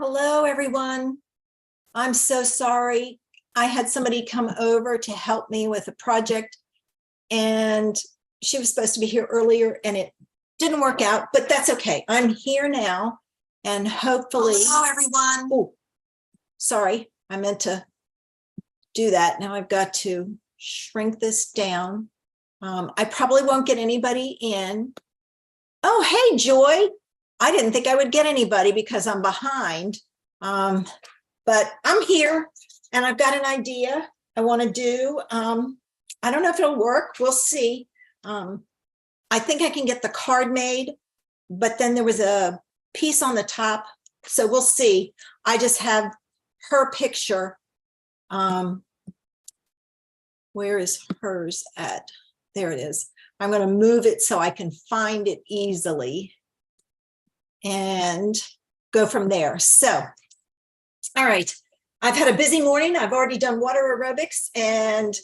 Hello, everyone. I'm so sorry. I had somebody come over to help me with a project, and she was supposed to be here earlier, and it didn't work out, but that's okay. I'm here now, and hopefully. Hello, everyone. Oh, sorry. I meant to do that. Now I've got to shrink this down. I probably won't get anybody in. Oh, hey, Joy. I didn't think I would get anybody because I'm behind, but I'm here and I've got an idea I want to do. I don't know if it'll work. We'll see. I think I can get the card made, but then there was a piece on the top, so we'll see. I just have her picture. Where is hers at? There it is. I'm going to move it so I can find it easily and go from there. So, all right, I've had a busy morning. I've already done water aerobics and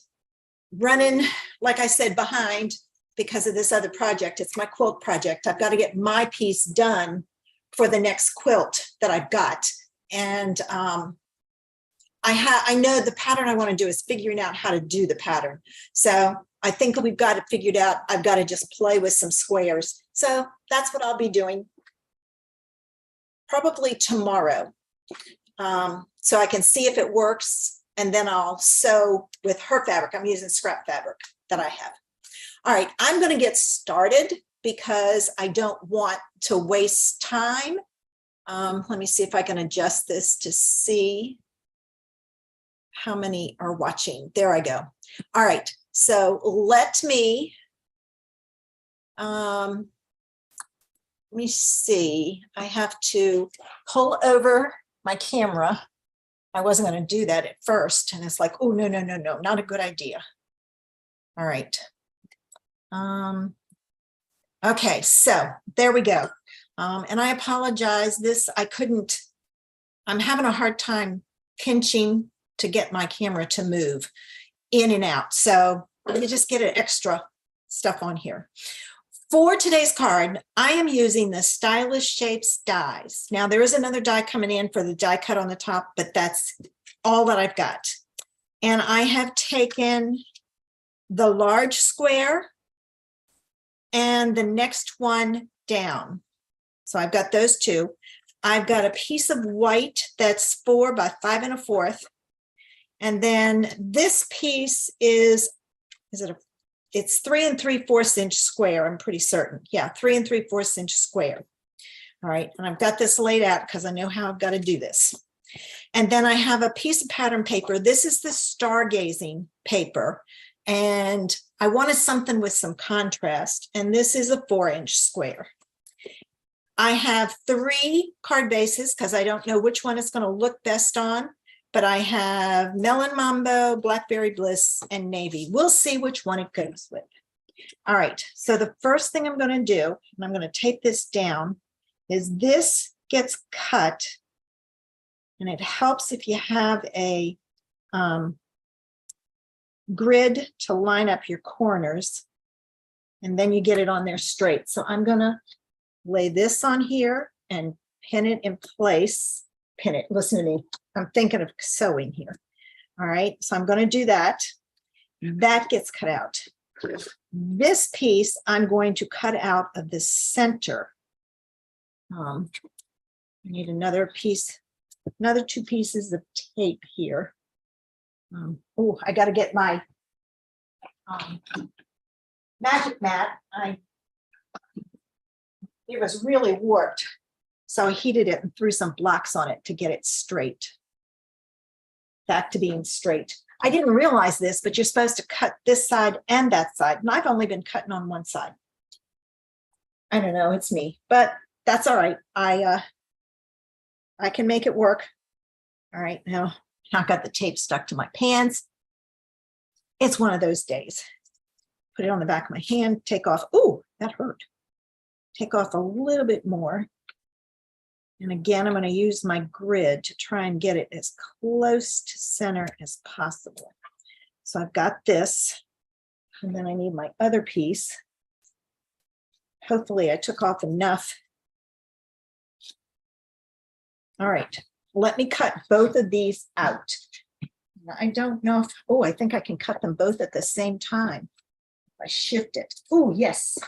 running, like I said, behind because of this other project. It's my quilt project. I've got to get my piece done for the next quilt that I've got. And I know the pattern I want to do is figuring out how to do the pattern. So I think we've got it figured out. I've got to just play with some squares. So that's what I'll be doing probably tomorrow. So I can see if it works, and then I'll sew with her fabric. I'm using scrap fabric that I have. All right, I'm going to get started because I don't want to waste time. Let me see if I can adjust this to see how many are watching. There I go. All right, so let me see. I have to pull over my camera. I wasn't going to do that at first, and it's like, oh, no, not a good idea. All right. Okay, so there we go. And I apologize. I'm having a hard time pinching to get my camera to move in and out. So let me just get an extra stuff on here. For today's card, I am using the Stylish Shapes dies. Now there is another die coming in for the die cut on the top, but that's all that I've got. And I have taken the large square and the next one down. So I've got those two. I've got a piece of white that's 4 by 5 1/4. And then this piece it's 3 3/4 inch square. I'm pretty certain. Yeah, 3 3/4 inch square. All right. And I've got this laid out because I know how I've got to do this. And then I have a piece of pattern paper. This is the stargazing paper. And I wanted something with some contrast. And this is a 4-inch square. I have 3 card bases because I don't know which one is going to look best on. But I have Melon Mambo, Blackberry Bliss, and Navy. We'll see which one it goes with. All right, so the first thing I'm going to do, and I'm going to tape this down, is this gets cut, and it helps if you have a grid to line up your corners, and then you get it on there straight. So I'm going to lay this on here and pin it in place. Pin it. Listen to me. I'm thinking of sewing here. All right. So I'm going to do that. That gets cut out. This piece I'm going to cut out of the center. I need another piece, another 2 pieces of tape here. Oh, I got to get my magic mat. It was really warped. So I heated it and threw some blocks on it to get it straight. Back to being straight. I didn't realize this, but you're supposed to cut this side and that side. And I've only been cutting on one side. I don't know, it's me, but that's all right. I can make it work. All right, now I've got the tape stuck to my pants. It's one of those days. Put it on the back of my hand, take off. Ooh, that hurt. Take off a little bit more. And again, I'm going to use my grid to try and get it as close to center as possible. So I've got this, and then I need my other piece. Hopefully I took off enough. All right, let me cut both of these out. I don't know if, oh, I think I can cut them both at the same time. I shift it. Oh, yes.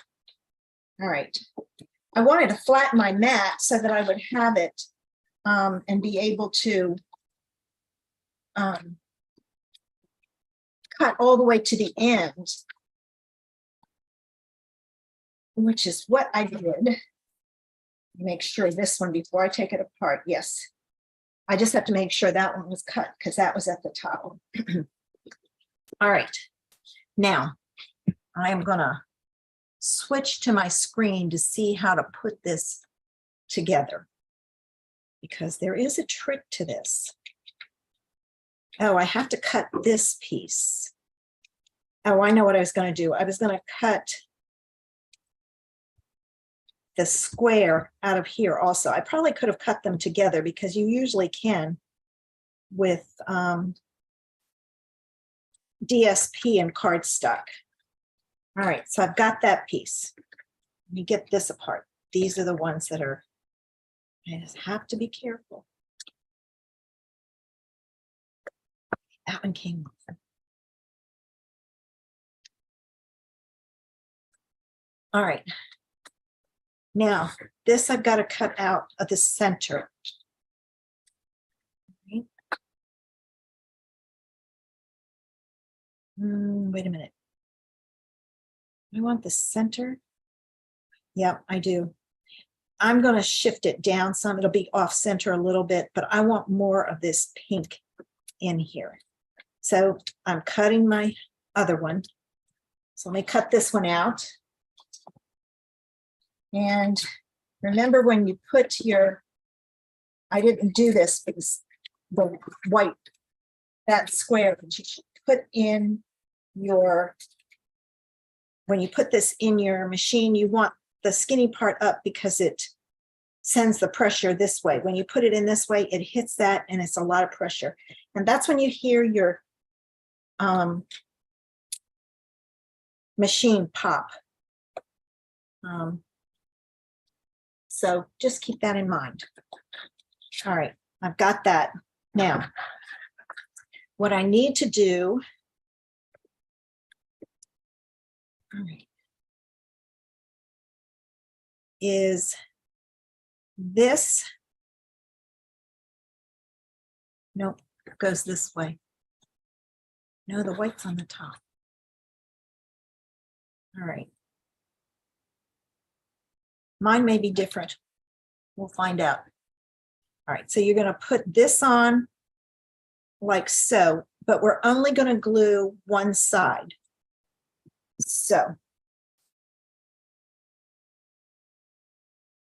All right. I wanted to flatten my mat so that I would have it and be able to cut all the way to the end, which is what I did. Make sure this one before I take it apart. Yes. I just have to make sure that one was cut because that was at the top. All right. Now, I am going to switch to my screen to see how to put this together because there is a trick to this. Oh, I have to cut this piece. Oh, I know what I was going to do. I was going to cut the square out of here also. I probably could have cut them together because you usually can with DSP and cardstock. All right, so I've got that piece. Let me get this apart. These are the ones that are, I just have to be careful. That one came off. All right. Now, this I've got to cut out of the center. Right. Wait a minute. I want the center. Yep, I do. I'm going to shift it down some. It'll be off center a little bit, but I want more of this pink in here. So I'm cutting my other one. So let me cut this one out. And remember when you put your, I didn't do this because the white, that square that you should put in your, when you put this in your machine, you want the skinny part up because it sends the pressure this way. When you put it in this way, it hits that and it's a lot of pressure. And that's when you hear your machine pop. So just keep that in mind. All right, I've got that. Now, what I need to do, all right, is this. Nope, it goes this way. No, the white's on the top. All right. Mine may be different. We'll find out. All right, so you're going to put this on like so, but we're only going to glue one side. So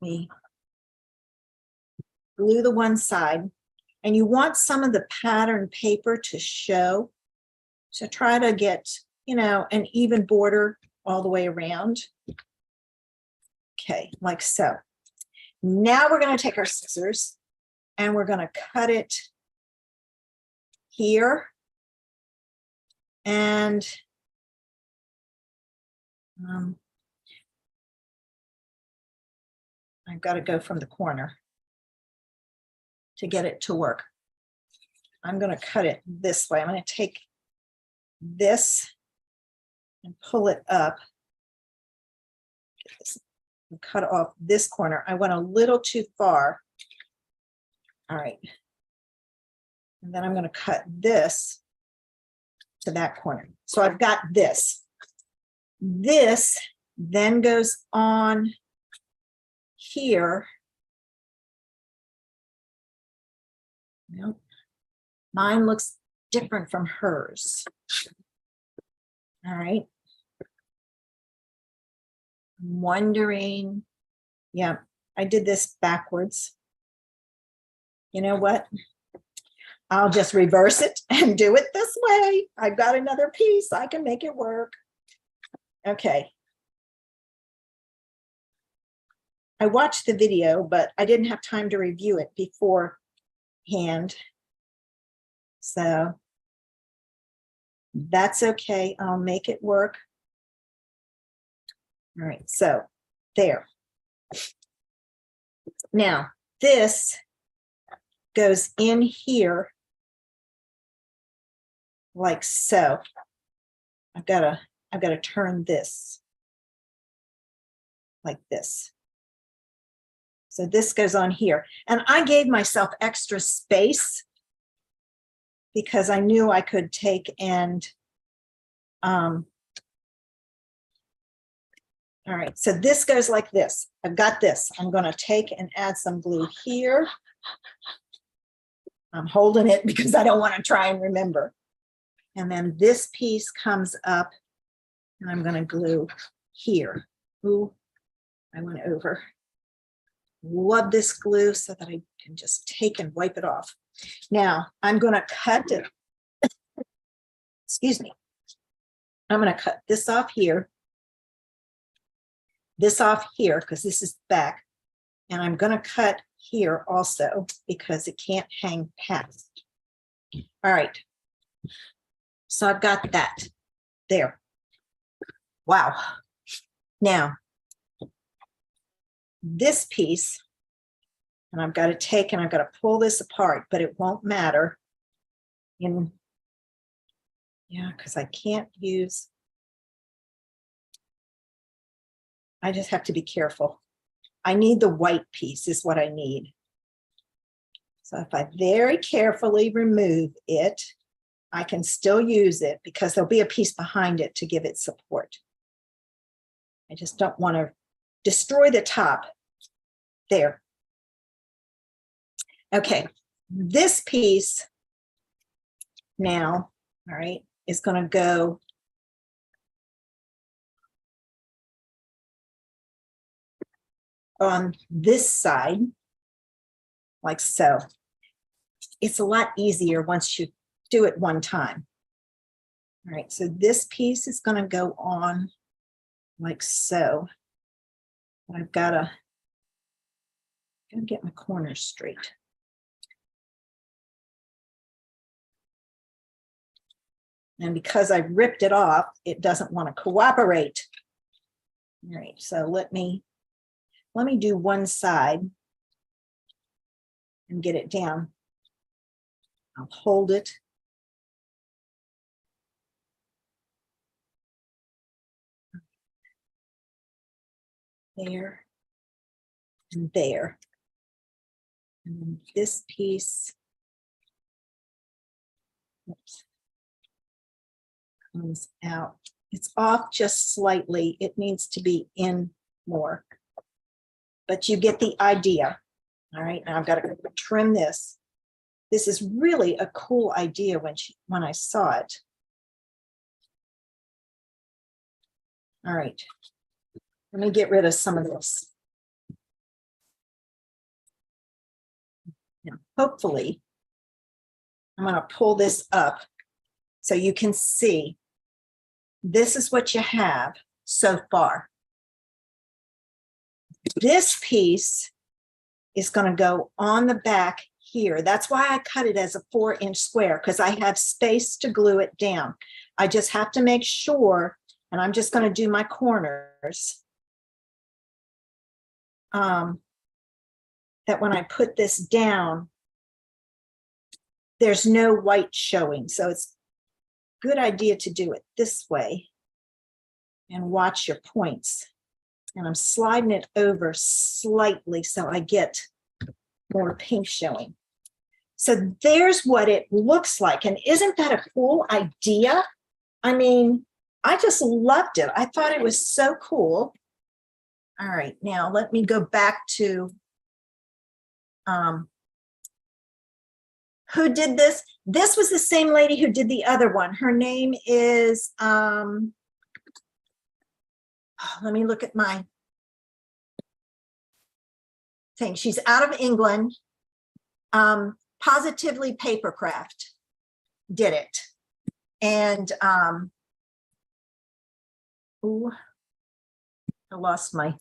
we glue the one side, and you want some of the pattern paper to show. So try to get, you know, an even border all the way around. Okay, like so. Now we're going to take our scissors and we're going to cut it here. And I've got to go from the corner to get it to work. I'm going to cut it this way. I'm going to take this and pull it up and cut off this corner. I went a little too far. All right. And then I'm going to cut this to that corner. So I've got this. This then goes on here. Nope. Mine looks different from hers. All right. I'm wondering, yeah, I did this backwards. You know what? I'll just reverse it and do it this way. I've got another piece. I can make it work. Okay. I watched the video, but I didn't have time to review it beforehand. So that's okay. I'll make it work. All right, so there. Now, this goes in here like so. I've got to turn this like this. So this goes on here. And I gave myself extra space because I knew I could take and, all right, so this goes like this. I've got this. I'm going to take and add some glue here. I'm holding it because I don't want to try and remember. And then this piece comes up and I'm going to glue here. Ooh, I went over. Love this glue so that I can just take and wipe it off. Now I'm going to cut it. Excuse me. I'm going to cut this off here. This off here because this is back. And I'm going to cut here also because it can't hang past. All right. So I've got that there. Wow. Now, this piece, and I've got to take and I've got to pull this apart, but it won't matter. Yeah, because I can't use, I just have to be careful. I need the white piece is what I need. So if I very carefully remove it, I can still use it because there'll be a piece behind it to give it support. I just don't want to destroy the top. There. Okay, this piece now, all right, is going to go on this side, like so. It's a lot easier once you do it one time. All right, so this piece is going to go on like so. I've got to get my corners straight. And because I ripped it off, it doesn't want to cooperate. All right, so let me do one side and get it down. I'll hold it. There and there. And then this piece comes out. It's off just slightly. It needs to be in more. But you get the idea. All right, now I've got to trim this. This is really a cool idea when I saw it. All right, let me get rid of some of this. Now, hopefully, I'm going to pull this up so you can see this is what you have so far. This piece is going to go on the back here. That's why I cut it as a 4-inch square, because I have space to glue it down. I just have to make sure, and I'm just going to do my corners, that when I put this down, there's no white showing. So it's a good idea to do it this way and watch your points. And I'm sliding it over slightly so I get more pink showing. So there's what it looks like. And isn't that a cool idea? I mean, I just loved it. I thought it was so cool. All right, now let me go back to who did this. This was the same lady who did the other one. Her name is, let me look at my thing. She's out of England. Positively Papercraft did it. And ooh, I lost my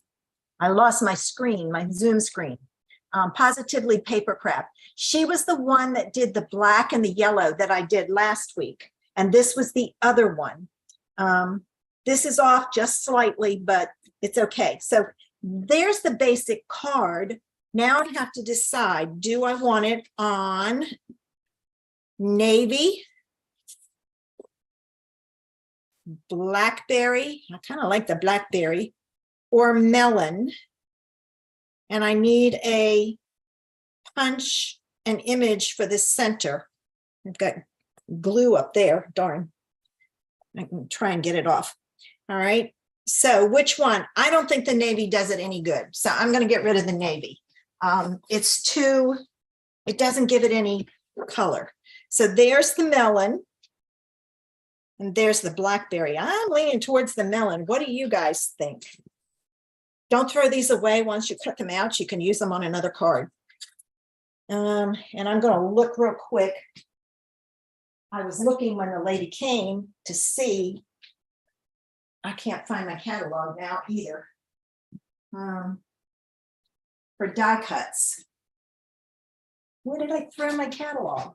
screen, my Zoom screen. Positively Papercraft. She was the one that did the black and the yellow that I did last week. And this was the other one. This is off just slightly, but it's okay. So there's the basic card. Now I have to decide, do I want it on navy, blackberry, I kind of like the blackberry, or melon? And I need a punch, an image for this center. I've got glue up there, darn. I can try and get it off. All right, so which one? I don't think the navy does it any good, so I'm going to get rid of the navy. It's too, it doesn't give it any color. So there's the melon, and there's the blackberry. I'm leaning towards the melon. What do you guys think? Don't throw these away. Once you cut them out, you can use them on another card. And I'm going to look real quick. I was looking when the lady came to see. I can't find my catalog now either. For die cuts. Where did I throw my catalog?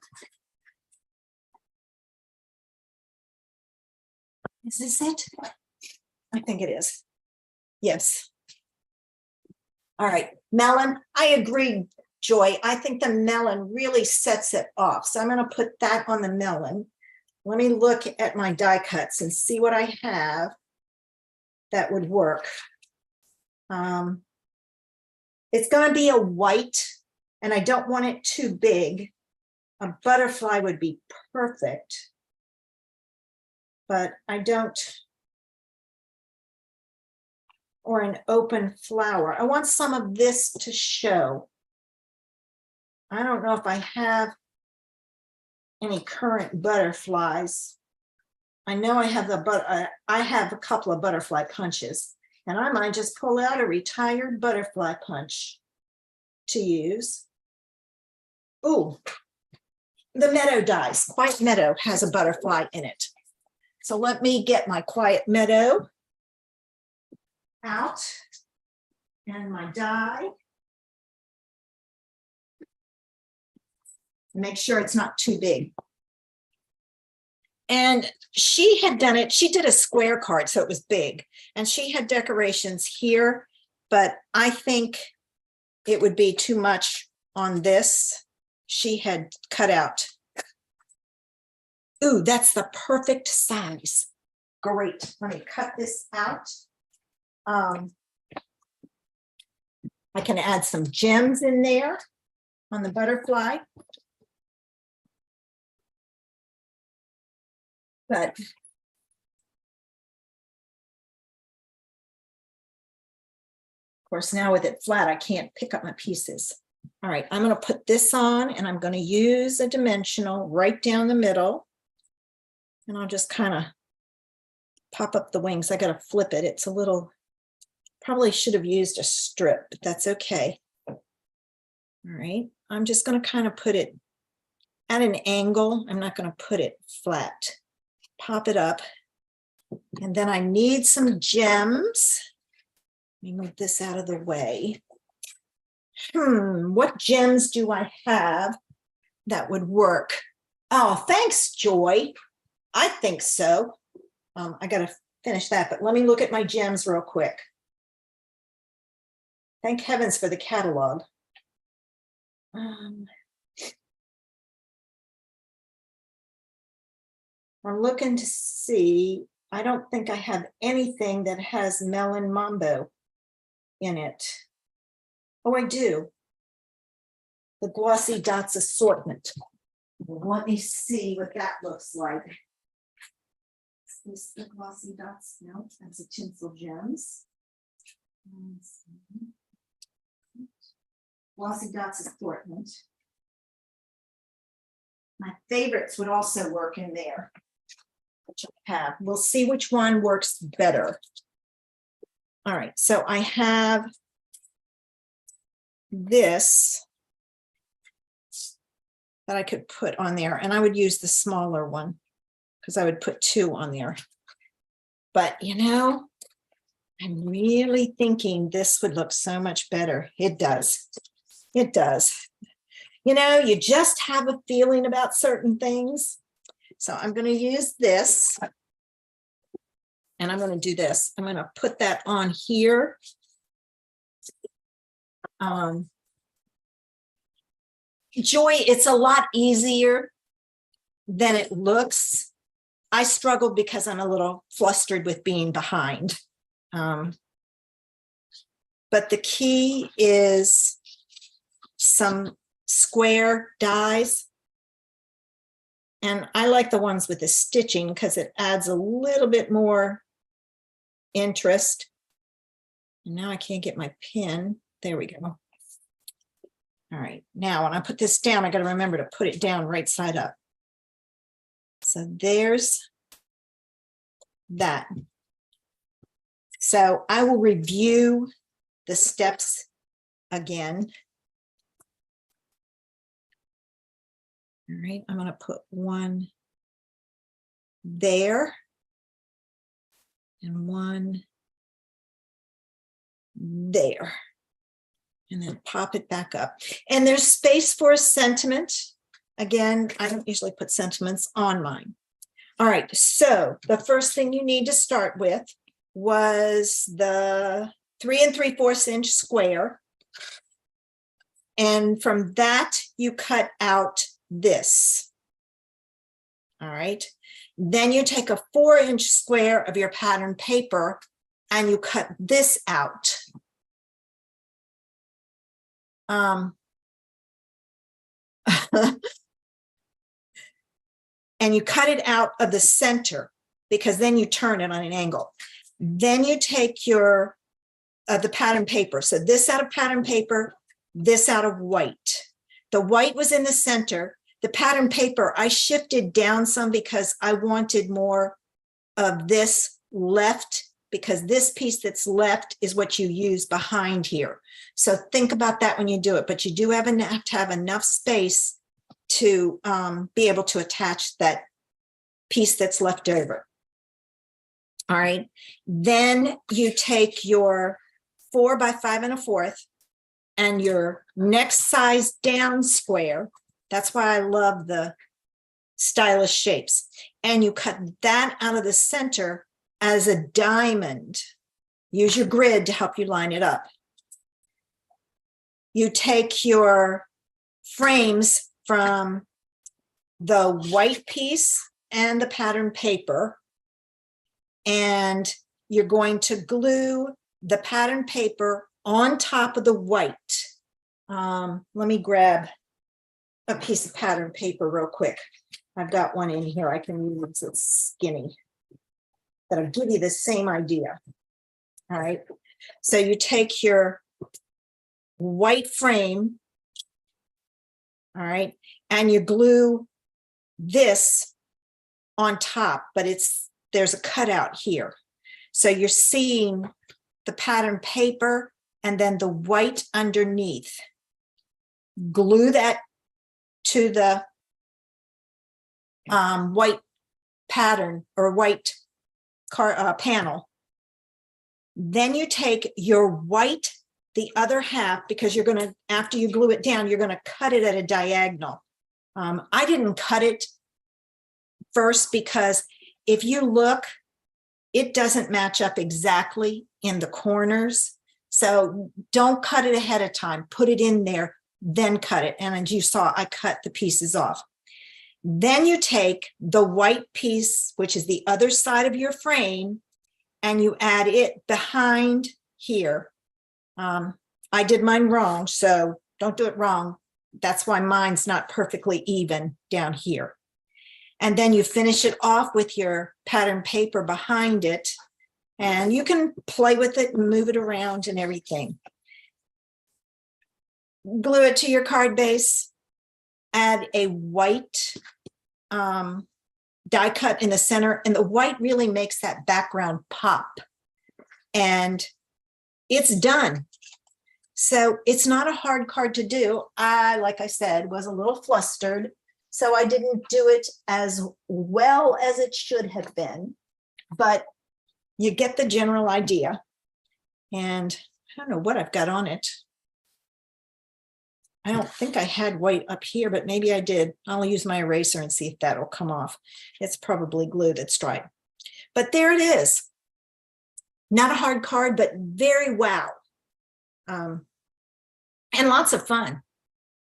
Is this it? I think it is. Yes. All right, melon. I agree, Joy. I think the melon really sets it off. So I'm going to put that on the melon. Let me look at my die cuts and see what I have that would work. It's going to be a white, and I don't want it too big. A butterfly would be perfect, but I don't, or an open flower. I want some of this to show. I don't know if I have any current butterflies. I know I have I have a couple of butterfly punches, and I might just pull out a retired butterfly punch to use. Ooh, the Meadow dies. Quiet Meadow has a butterfly in it. So let me get my Quiet Meadow out and my die. Make sure it's not too big. And she had done it, she did a square card, so it was big. And she had decorations here, but I think it would be too much on this. She had cut out. Ooh, that's the perfect size. Great. Let me cut this out. I can add some gems in there on the butterfly. But of course, now with it flat, I can't pick up my pieces. All right, I'm going to put this on, and I'm going to use a dimensional right down the middle. And I'll just kind of pop up the wings. I got to flip it. It's a little, probably should have used a strip, but that's okay. All right, I'm just going to kind of put it at an angle. I'm not going to put it flat. Pop it up. And then I need some gems. Let me move this out of the way. What gems do I have that would work? Oh, thanks, Joy. I think so. I got to finish that, but let me look at my gems real quick. Thank heavens for the catalog. I'm looking to see, I don't think I have anything that has Melon Mambo in it. Oh, I do. The Glossy Dots assortment. Let me see what that looks like. Is this the Glossy Dots? No, that's a Tinsel Gems. Glossy Dots assortment. My favorites would also work in there. Which I have. We'll see which one works better. All right, so I have this that I could put on there, and I would use the smaller one because I would put 2 on there. But you know, I'm really thinking this would look so much better. It does. It does. You know, you just have a feeling about certain things. So I'm going to use this, and I'm going to do this. I'm going to put that on here. Joy, it's a lot easier than it looks. I struggled because I'm a little flustered with being behind. But the key is some square dies. And I like the ones with the stitching because it adds a little bit more interest. And now I can't get my pin. There we go. All right, now when I put this down, I got to remember to put it down right side up. So there's that. So I will review the steps again. All right, I'm going to put one there and one there. And then pop it back up. And there's space for a sentiment. Again, I don't usually put sentiments on mine. All right, so the first thing you need to start with was the 3 3/4 inch square. And from that, you cut out this. All right. Then you take a 4-inch square of your pattern paper and you cut this out. And you cut it out of the center because then you turn it on an angle. Then you take your the pattern paper. So this out of pattern paper, this out of white. The white was in the center. The pattern paper, I shifted down some because I wanted more of this left, because this piece that's left is what you use behind here. So think about that when you do it, but you do have to have enough space to be able to attach that piece that's left over. All right, then you take your 4 by 5 1/4 and your next size down square. That's why I love the stylish shapes. And you cut that out of the center as a diamond. Use your grid to help you line it up. You take your frames from the white piece and the pattern paper, and you're going to glue the pattern paper on top of the white. Let me grab a piece of pattern paper real quick. I've got one in here I can use. It's skinny. That'll give you the same idea. All right. So you take your white frame, all right, and you glue this on top, but there's a cutout here. So you're seeing the pattern paper and then the white underneath. Glue that to the white pattern or white panel. Then you take your white, the other half, because you're going to, after you glue it down, you're going to cut it at a diagonal. I didn't cut it first because if you look, it doesn't match up exactly in the corners. So don't cut it ahead of time. Put it in there, then cut it. And as you saw, I cut the pieces off. Then you take the white piece, which is the other side of your frame, and you add it behind here. I did mine wrong, so don't do it wrong. That's why mine's not perfectly even down here. And then you finish it off with your pattern paper behind it, and you can play with it and move it around and everything. Glue it to your card base, add a white die cut in the center, and the white really makes that background pop, and it's done. So it's not a hard card to do. Like I said, was a little flustered, so I didn't do it as well as it should have been, but you get the general idea. And I don't know what I've got on it. I don't think I had white up here, but maybe I did. I'll use my eraser and see if that'll come off. It's probably glue that's dried. But there it is. Not a hard card, but very wow. And lots of fun.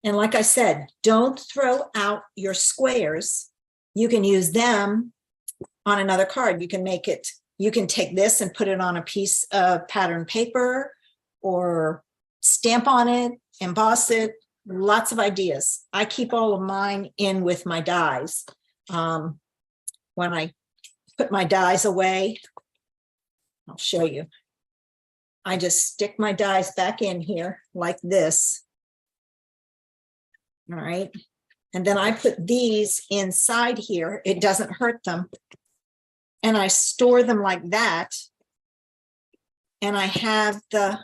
And like I said, don't throw out your squares. You can use them on another card. You can make it, you can take this and put it on a piece of pattern paper or stamp on it, emboss it, lots of ideas. I keep all of mine in with my dies. When I put my dies away, I'll show you. I just stick my dies back in here like this. All right. And then I put these inside here. It doesn't hurt them. And I store them like that. And I have the,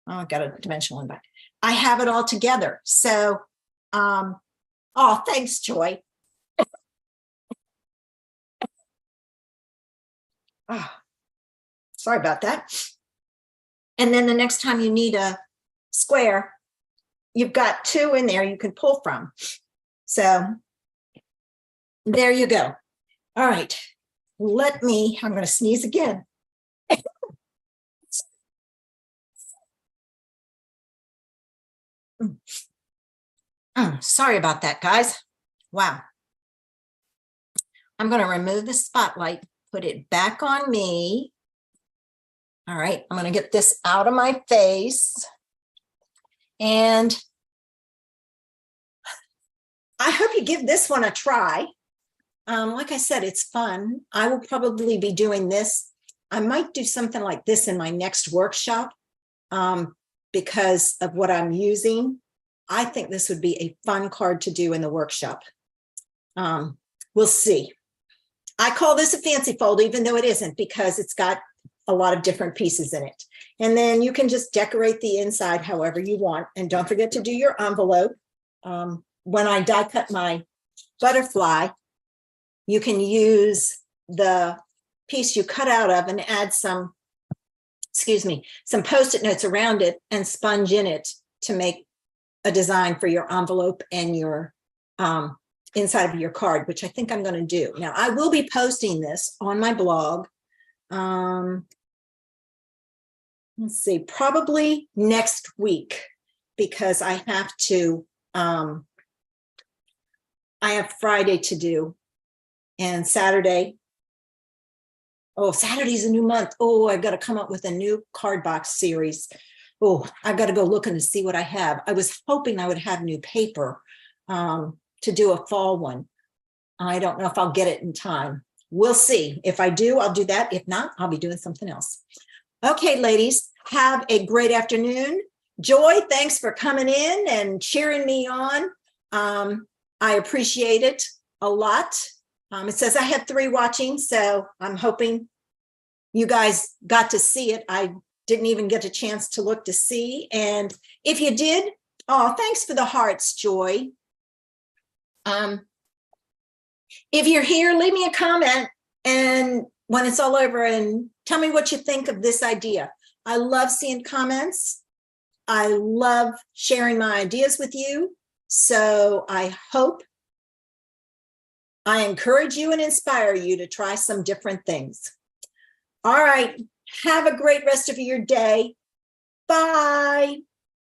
oh, I got a dimensional one back. I have it all together. So, oh, thanks, Joy. Oh, sorry about that. And then the next time you need a square, you've got two in there you can pull from. So there you go. All right. I'm going to sneeze again. Sorry about that, guys. Wow. I'm going to remove the spotlight, put it back on me. All right. I'm going to get this out of my face. And I hope you give this one a try. Like I said, it's fun. I will probably be doing this. I might do something like this in my next workshop because of what I'm using. I think this would be a fun card to do in the workshop. We'll see. I call this a fancy fold, even though it isn't, because it's got a lot of different pieces in it. And then you can just decorate the inside however you want. And don't forget to do your envelope. When I die cut my butterfly, you can use the piece you cut out of and add some, some Post-it notes around it and sponge in it to make a design for your envelope and your inside of your card, which I think I'm going to do. Now, I will be posting this on my blog. Let's see, probably next week, because I have to, I have Friday to do and Saturday. Oh, Saturday's a new month. Oh, I've got to come up with a new card box series. Oh, I've got to go looking to see what I have. I was hoping I would have new paper to do a fall one. I don't know if I'll get it in time. We'll see. If I do, I'll do that. If not, I'll be doing something else. Okay, ladies, have a great afternoon. Joy, thanks for coming in and cheering me on. I appreciate it a lot. It says I had 3 watching, so I'm hoping you guys got to see it. I didn't even get a chance to look to see. And if you did, oh, thanks for the hearts, Joy. If you're here, leave me a comment and when it's all over and tell me what you think of this idea. I love seeing comments. I love sharing my ideas with you. So I hope I encourage you and inspire you to try some different things. All right. Have a great rest of your day. Bye.